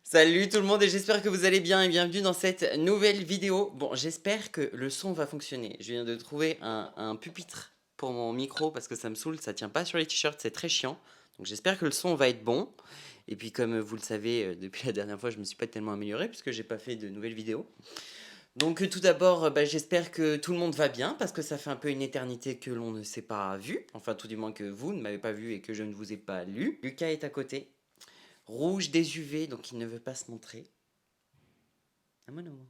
Salut tout le monde et j'espère que vous allez bien et bienvenue dans cette nouvelle vidéo. Bon, j'espère que le son va fonctionner. Je viens de trouver un pupitre pour mon micro parce que ça me saoule, ça tient pas sur les t-shirts, c'est très chiant. Donc j'espère que le son va être bon. Et puis comme vous le savez, depuis la dernière fois, je me suis pas tellement amélioré puisque j'ai pas fait de nouvelles vidéos. Donc tout d'abord, j'espère que tout le monde va bien parce que ça fait un peu une éternité que l'on ne s'est pas vu. Enfin tout du moins que vous ne m'avez pas vu et que je ne vous ai pas lu. Lucas est à côté. Rouge des UV, donc il ne veut pas se montrer. Ah mon amour.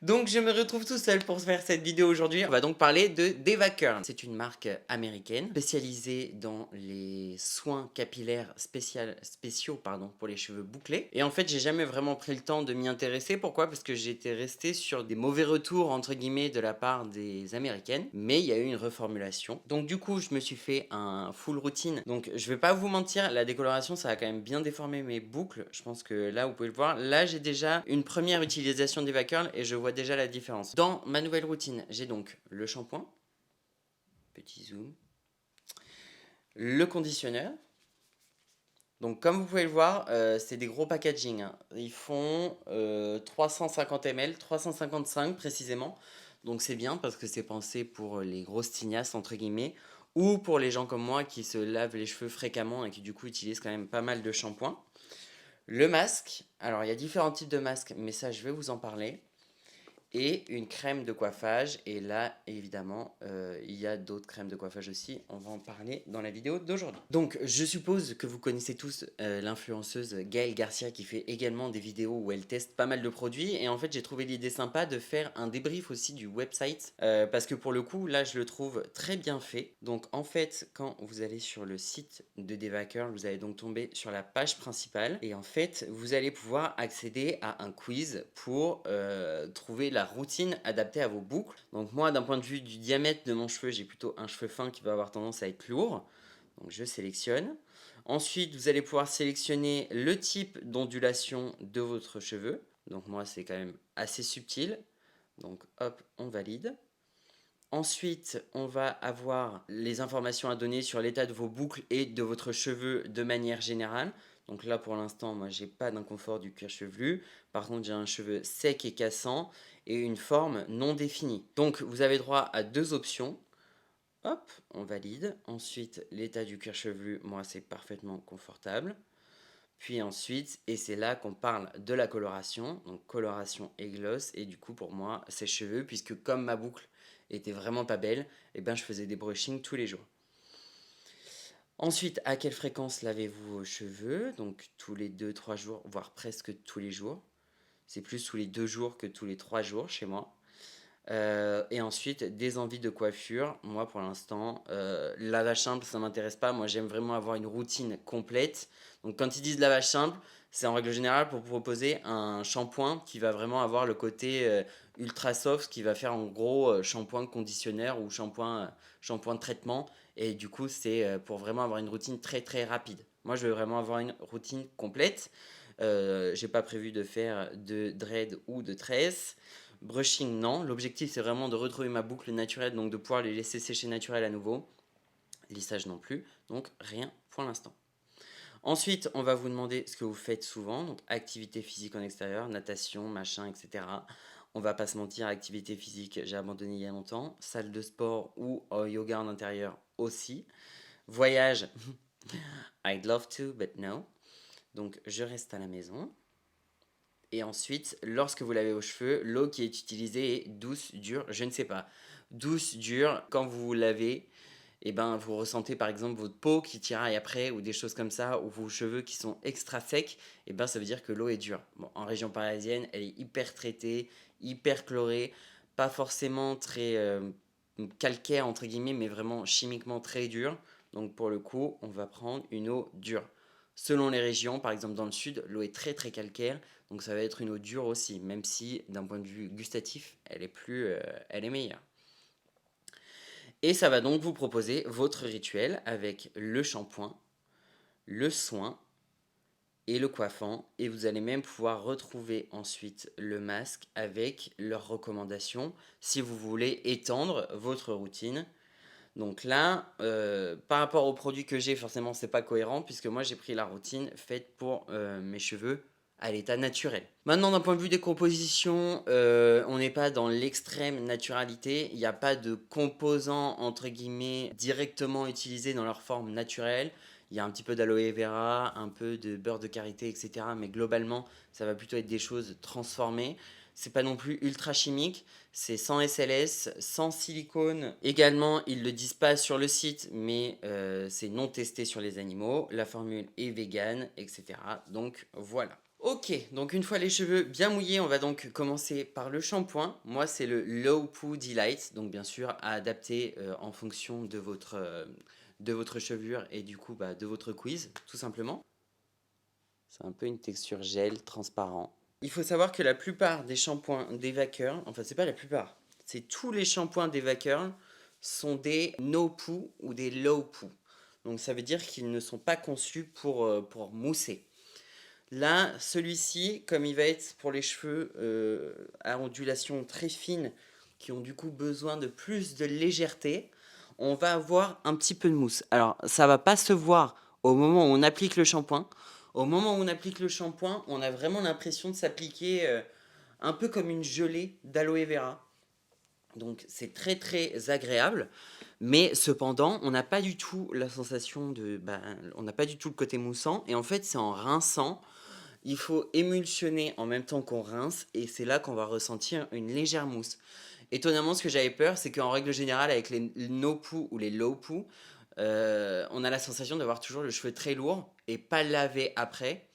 Donc je me retrouve tout seul pour faire cette vidéo aujourd'hui. On va donc parler de Devacurl. C'est une marque américaine spécialisée dans les soins capillaires spéciaux pour les cheveux bouclés. Et en fait, j'ai jamais vraiment pris le temps de m'y intéresser. Pourquoi? Parce que j'étais resté sur des mauvais retours entre guillemets de la part des américaines. Mais il y a eu une reformulation. Donc du coup, je me suis fait un full routine. Donc je vais pas vous mentir, la décoloration, ça a quand même bien déformé mes boucles. Je pense que là, vous pouvez le voir. Là, j'ai déjà une première utilisation d'Evacurl et je vois déjà la différence. Dans ma nouvelle routine, j'ai donc le shampoing, petit zoom, le conditionneur. Donc comme vous pouvez le voir, c'est des gros packaging, hein. Ils font 350 ml, 355 précisément. Donc c'est bien parce que c'est pensé pour les grosses tignasses entre guillemets ou pour les gens comme moi qui se lavent les cheveux fréquemment et qui du coup utilisent quand même pas mal de shampoing. Le masque, alors il y a différents types de masques, mais ça je vais vous en parler. Et une crème de coiffage. Et là, évidemment, il y a d'autres crèmes de coiffage aussi. On va en parler dans la vidéo d'aujourd'hui. Donc, je suppose que vous connaissez tous l'influenceuse Gaëlle Garcia qui fait également des vidéos où elle teste pas mal de produits. Et en fait, j'ai trouvé l'idée sympa de faire un débrief aussi du website. Parce que pour le coup, là, je le trouve très bien fait. Donc, en fait, quand vous allez sur le site de Devacurl, vous allez donc tomber sur la page principale. Et en fait, vous allez pouvoir accéder à un quiz pour trouver la routine adaptée à vos boucles. Donc moi, d'un point de vue du diamètre de mon cheveu, j'ai plutôt un cheveu fin qui va avoir tendance à être lourd. Donc je sélectionne. Ensuite, vous allez pouvoir sélectionner le type d'ondulation de votre cheveu. Donc moi, c'est quand même assez subtil. Donc hop, on valide. Ensuite, on va avoir les informations à donner sur l'état de vos boucles et de votre cheveu de manière générale. Donc là, pour l'instant, moi, j'ai pas d'inconfort du cuir chevelu. Par contre, j'ai un cheveu sec et cassant et une forme non définie. Donc, vous avez droit à deux options. Hop, on valide. Ensuite, l'état du cuir chevelu, moi, c'est parfaitement confortable. Puis ensuite, et c'est là qu'on parle de la coloration, donc coloration et gloss, et du coup pour moi c'est cheveux, puisque comme ma boucle était vraiment pas belle, et ben je faisais des brushings tous les jours. Ensuite, à quelle fréquence lavez-vous vos cheveux? Donc tous les 2-3 jours, voire presque tous les jours. C'est plus tous les 2 jours que tous les 3 jours chez moi. Et ensuite, des envies de coiffure. Moi, pour l'instant, lavage simple, ça m'intéresse pas. Moi, j'aime vraiment avoir une routine complète. Donc, quand ils disent lavage simple, c'est en règle générale pour proposer un shampoing qui va vraiment avoir le côté ultra soft, qui va faire en gros shampoing conditionneur ou shampoing de traitement. Et du coup, c'est pour vraiment avoir une routine très très rapide. Moi, je veux vraiment avoir une routine complète. J'ai pas prévu de faire de dread ou de tresse. Brushing, non. L'objectif, c'est vraiment de retrouver ma boucle naturelle, donc de pouvoir les laisser sécher naturel à nouveau. Lissage non plus, donc rien pour l'instant. Ensuite, on va vous demander ce que vous faites souvent, donc activité physique en extérieur, natation, machin, etc. On va pas se mentir, activité physique, j'ai abandonné il y a longtemps. Salle de sport ou yoga en intérieur aussi. Voyage, I'd love to, but no. Donc je reste à la maison. Et ensuite, lorsque vous lavez vos cheveux, l'eau qui est utilisée est douce, dure, je ne sais pas. Douce, dure, quand vous vous lavez, et ben, vous ressentez par exemple votre peau qui tiraille après ou des choses comme ça, ou vos cheveux qui sont extra secs, et ben ça veut dire que l'eau est dure. Bon, en région parisienne, elle est hyper traitée, hyper chlorée, pas forcément très calcaire entre guillemets, mais vraiment chimiquement très dure. Donc pour le coup, on va prendre une eau dure. Selon les régions, par exemple dans le sud, l'eau est très très calcaire, donc ça va être une eau dure aussi, même si d'un point de vue gustatif, elle est meilleure. Et ça va donc vous proposer votre rituel avec le shampoing, le soin et le coiffant. Et vous allez même pouvoir retrouver ensuite le masque avec leurs recommandations si vous voulez étendre votre routine. Donc là, par rapport aux produits que j'ai, forcément, c'est pas cohérent puisque moi, j'ai pris la routine faite pour mes cheveux à l'état naturel. Maintenant, d'un point de vue des compositions, on n'est pas dans l'extrême naturalité. Il n'y a pas de composants, entre guillemets, directement utilisés dans leur forme naturelle. Il y a un petit peu d'aloe vera, un peu de beurre de karité, etc. Mais globalement, ça va plutôt être des choses transformées. C'est pas non plus ultra chimique. C'est sans SLS, sans silicone. Également, ils le disent pas sur le site, mais c'est non testé sur les animaux. La formule est vegan, etc. Donc voilà. Ok, donc une fois les cheveux bien mouillés, on va donc commencer par le shampoing. Moi, c'est le Low Poo Delight, donc bien sûr à adapter en fonction de votre chevelure et du coup de votre quiz, tout simplement. C'est un peu une texture gel transparent. Il faut savoir que la plupart des shampoings d'Eva-Curl, enfin c'est pas la plupart, c'est tous les shampoings d'Eva-Curl sont des no poo ou des low poo. Donc ça veut dire qu'ils ne sont pas conçus pour mousser. Là, celui-ci, comme il va être pour les cheveux à ondulation très fine, qui ont du coup besoin de plus de légèreté, on va avoir un petit peu de mousse. Alors, ça va pas se voir au moment où on applique le shampoing. Au moment où on applique le shampoing, on a vraiment l'impression de s'appliquer un peu comme une gelée d'aloe vera. Donc c'est très très agréable, mais cependant on n'a pas du tout la sensation on n'a pas du tout le côté moussant, et en fait c'est en rinçant il faut émulsionner en même temps qu'on rince et c'est là qu'on va ressentir une légère mousse. Étonnamment, ce que j'avais peur, c'est qu'en règle générale, avec les no poo ou les low poo, on a la sensation d'avoir toujours le cheveu très lourd et pas lavé après.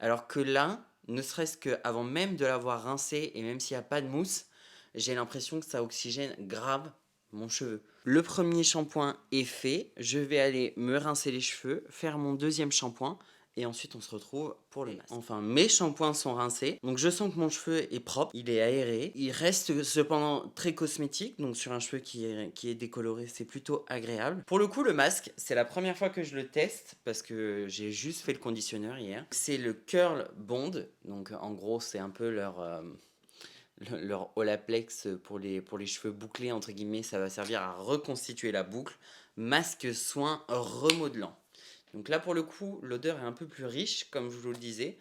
Alors que là, ne serait-ce qu'avant même de l'avoir rincé et même s'il n'y a pas de mousse, j'ai l'impression que ça oxygène grave mon cheveu. Le premier shampoing est fait, je vais aller me rincer les cheveux, faire mon deuxième shampoing et ensuite on se retrouve pour le masque. Enfin, mes shampoings sont rincés, donc je sens que mon cheveu est propre, il est aéré, il reste cependant très cosmétique, donc sur un cheveu qui est décoloré, c'est plutôt agréable. Pour le coup, le masque, c'est la première fois que je le teste parce que j'ai juste fait le conditionneur hier. C'est le Curl Bond, donc en gros, c'est un peu leur Olaplex pour les cheveux bouclés, entre guillemets, ça va servir à reconstituer la boucle. Masque soin remodelant. Donc là, pour le coup, l'odeur est un peu plus riche, comme je vous le disais.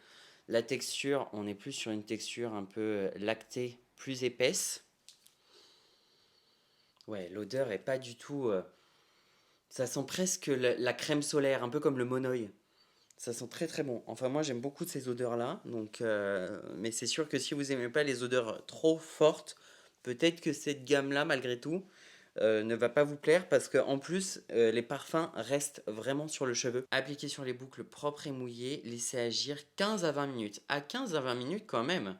La texture, on est plus sur une texture un peu lactée, plus épaisse. Ouais, l'odeur est pas du tout... ça sent presque la crème solaire, un peu comme le Monoï. Ça sent très très bon. Enfin, moi j'aime beaucoup ces odeurs-là. Donc, mais c'est sûr que si vous aimez pas les odeurs trop fortes, peut-être que cette gamme-là, malgré tout, ne va pas vous plaire parce que en plus, les parfums restent vraiment sur le cheveu. Appliquez sur les boucles propres et mouillées, laissez agir 15 à 20 minutes. À 15 à 20 minutes quand même.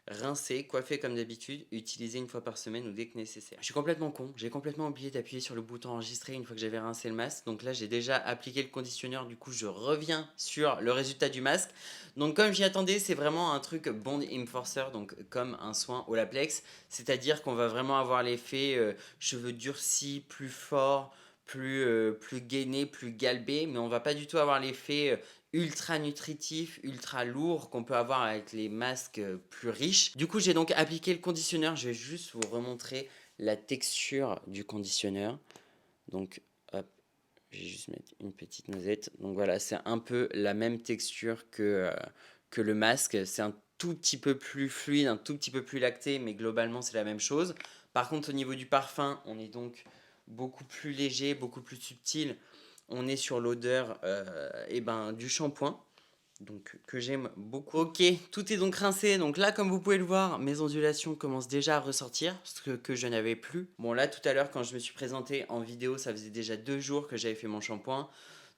Rincer, coiffer comme d'habitude, utiliser une fois par semaine ou dès que nécessaire. Je suis complètement con, j'ai complètement oublié d'appuyer sur le bouton enregistrer une fois que j'avais rincé le masque. Donc là, j'ai déjà appliqué le conditionneur, du coup, je reviens sur le résultat du masque. Donc comme j'y attendais, c'est vraiment un truc Bond Enforcer, donc comme un soin Olaplex. C'est-à-dire qu'on va vraiment avoir l'effet cheveux durcis, plus forts, plus gainés, plus galbés, mais on va pas du tout avoir l'effet ultra nutritif, ultra lourd qu'on peut avoir avec les masques plus riches. Du coup, j'ai donc appliqué le conditionneur. Je vais juste vous remontrer la texture du conditionneur. Donc, hop, je vais juste mettre une petite noisette. Donc voilà, c'est un peu la même texture que le masque. C'est un tout petit peu plus fluide, un tout petit peu plus lacté, mais globalement, c'est la même chose. Par contre, au niveau du parfum, on est donc beaucoup plus léger, beaucoup plus subtil. On est sur l'odeur du shampoing, donc que j'aime beaucoup. Ok, tout est donc rincé. Donc là, comme vous pouvez le voir, mes ondulations commencent déjà à ressortir, ce que je n'avais plus. Bon, là, tout à l'heure, quand je me suis présenté en vidéo, ça faisait déjà 2 jours que j'avais fait mon shampoing.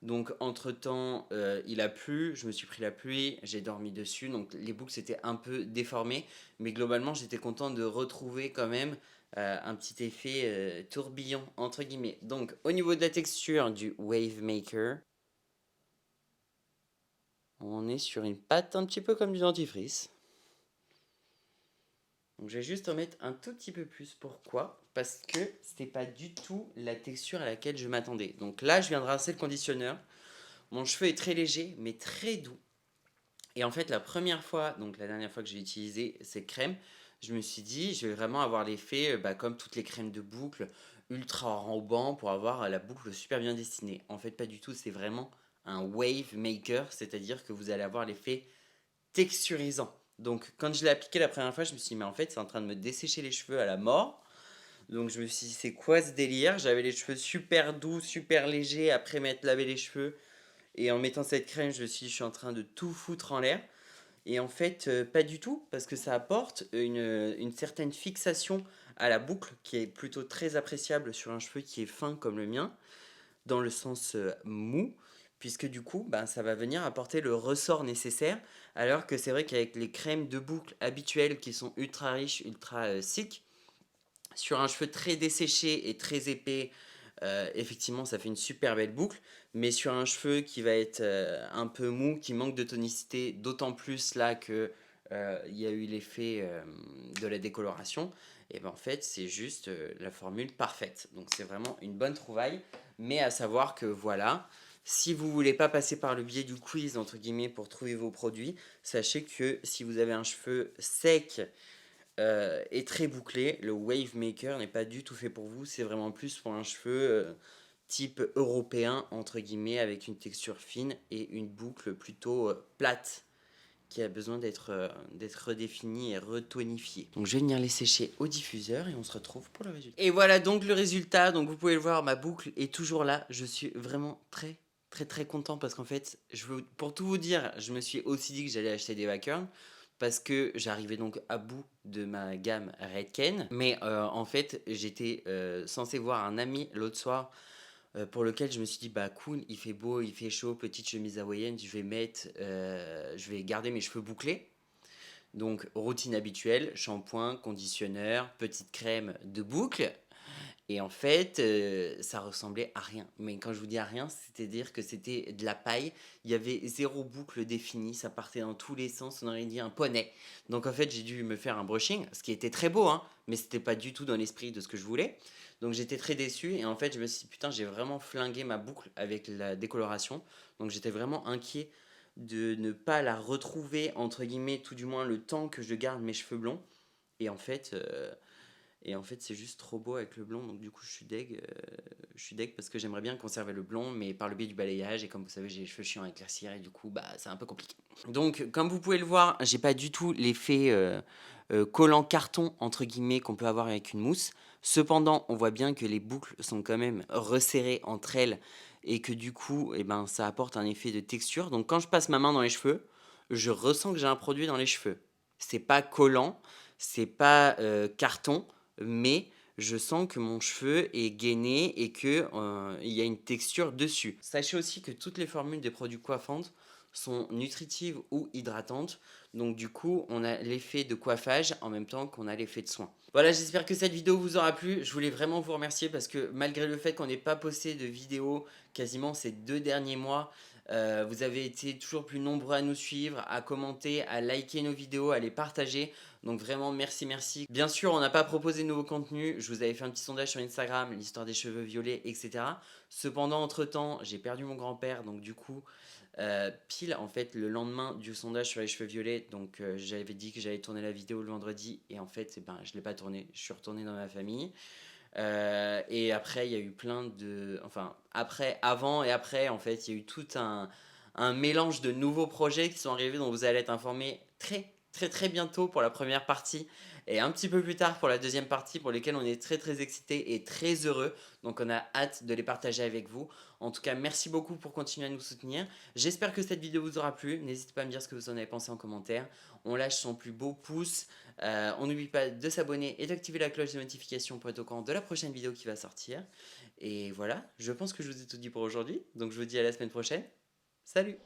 Donc, entre-temps, il a plu, je me suis pris la pluie, j'ai dormi dessus. Donc, les boucles s'étaient un peu déformées. Mais globalement, j'étais content de retrouver quand même un petit effet tourbillon, entre guillemets. Donc, au niveau de la texture du Wave Maker, on est sur une pâte un petit peu comme du dentifrice. Donc je vais juste en mettre un tout petit peu plus. Pourquoi? Parce que c'était pas du tout la texture à laquelle je m'attendais. Donc là, je viens de rincer le conditionneur. Mon cheveu est très léger, mais très doux. Et en fait, la première fois, donc la dernière fois que j'ai utilisé cette crème, je me suis dit, je vais vraiment avoir l'effet, comme toutes les crèmes de boucle, ultra enrobant pour avoir la boucle super bien dessinée. En fait, pas du tout, c'est vraiment un wave maker, c'est-à-dire que vous allez avoir l'effet texturisant. Donc quand je l'ai appliqué la première fois, je me suis dit mais en fait c'est en train de me dessécher les cheveux à la mort. Donc je me suis dit c'est quoi ce délire? J'avais les cheveux super doux, super légers après m'être lavé les cheveux. Et en mettant cette crème, je me suis dit je suis en train de tout foutre en l'air. Et en fait, pas du tout, parce que ça apporte une certaine fixation à la boucle qui est plutôt très appréciable sur un cheveu qui est fin comme le mien, dans le sens mou, puisque du coup, ben, ça va venir apporter le ressort nécessaire, alors que c'est vrai qu'avec les crèmes de boucle habituelles qui sont ultra riches, ultra thick, sur un cheveu très desséché et très épais, effectivement, ça fait une super belle boucle. Mais sur un cheveu qui va être un peu mou, qui manque de tonicité, d'autant plus là que il y a eu l'effet de la décoloration, et ben en fait, c'est juste la formule parfaite. Donc c'est vraiment une bonne trouvaille. Mais à savoir que voilà, si vous voulez pas passer par le biais du quiz, entre guillemets, pour trouver vos produits, sachez que si vous avez un cheveu sec et très bouclé, le Wave Maker n'est pas du tout fait pour vous. C'est vraiment plus pour un cheveu type européen, entre guillemets, avec une texture fine et une boucle plutôt plate qui a besoin d'être redéfinie et retonifiée. Donc je vais venir les sécher au diffuseur et on se retrouve pour le résultat. Et voilà donc le résultat. Donc vous pouvez le voir, ma boucle est toujours là. Je suis vraiment très content parce qu'en fait, pour tout vous dire, je me suis aussi dit que j'allais acheter des Vacuum parce que j'arrivais donc à bout de ma gamme Redken. Mais en fait, j'étais censé voir un ami l'autre soir pour lequel je me suis dit bah cool, il fait beau, il fait chaud, petite chemise hawaïenne, je vais garder mes cheveux bouclés. Donc routine habituelle, shampoing, conditionneur, petite crème de boucle. Et en fait, ça ressemblait à rien. Mais quand je vous dis à rien, c'est-à-dire que c'était de la paille. Il y avait zéro boucle définie, ça partait dans tous les sens, on aurait dit un poney. Donc en fait, j'ai dû me faire un brushing, ce qui était très beau, hein, mais c'était pas du tout dans l'esprit de ce que je voulais. Donc j'étais très déçu et en fait, je me suis dit putain, j'ai vraiment flingué ma boucle avec la décoloration. Donc j'étais vraiment inquiet de ne pas la retrouver, entre guillemets, tout du moins le temps que je garde mes cheveux blonds. Et en fait, c'est juste trop beau avec le blond, donc du coup je suis deg parce que j'aimerais bien conserver le blond, mais par le biais du balayage, et comme vous savez j'ai les cheveux chiants à éclaircir, et du coup bah c'est un peu compliqué. Donc comme vous pouvez le voir, j'ai pas du tout l'effet collant carton entre guillemets qu'on peut avoir avec une mousse. Cependant on voit bien que les boucles sont quand même resserrées entre elles, et que du coup eh ben, ça apporte un effet de texture. Donc quand je passe ma main dans les cheveux, je ressens que j'ai un produit dans les cheveux. C'est pas collant, c'est pas carton, mais je sens que mon cheveu est gainé et que il y a une texture dessus. Sachez aussi que toutes les formules des produits coiffantes sont nutritives ou hydratantes. Donc du coup, on a l'effet de coiffage en même temps qu'on a l'effet de soin. Voilà, j'espère que cette vidéo vous aura plu. Je voulais vraiment vous remercier parce que malgré le fait qu'on n'ait pas posté de vidéo quasiment ces 2 derniers mois, vous avez été toujours plus nombreux à nous suivre, à commenter, à liker nos vidéos, à les partager. Donc vraiment merci. Bien sûr, on n'a pas proposé de nouveaux contenus. Je vous avais fait un petit sondage sur Instagram, l'histoire des cheveux violets, etc. Cependant, entre-temps, j'ai perdu mon grand-père. Donc du coup, pile en fait le lendemain du sondage sur les cheveux violets, donc j'avais dit que j'allais tourner la vidéo le vendredi. Et en fait, ben, je ne l'ai pas tournée. Je suis retourné dans ma famille. Et après, il y a eu plein de... Enfin, après, avant et après, en fait, il y a eu tout un mélange de nouveaux projets qui sont arrivés, dont vous allez être informés très bientôt pour la première partie, et un petit peu plus tard pour la deuxième partie, pour lesquelles on est très excités et très heureux. Donc on a hâte de les partager avec vous. En tout cas, merci beaucoup pour continuer à nous soutenir. J'espère que cette vidéo vous aura plu. N'hésitez pas à me dire ce que vous en avez pensé en commentaire. On lâche son plus beau pouce. On n'oublie pas de s'abonner et d'activer la cloche de notification pour être au courant de la prochaine vidéo qui va sortir. Et voilà, je pense que je vous ai tout dit pour aujourd'hui. Donc je vous dis à la semaine prochaine. Salut!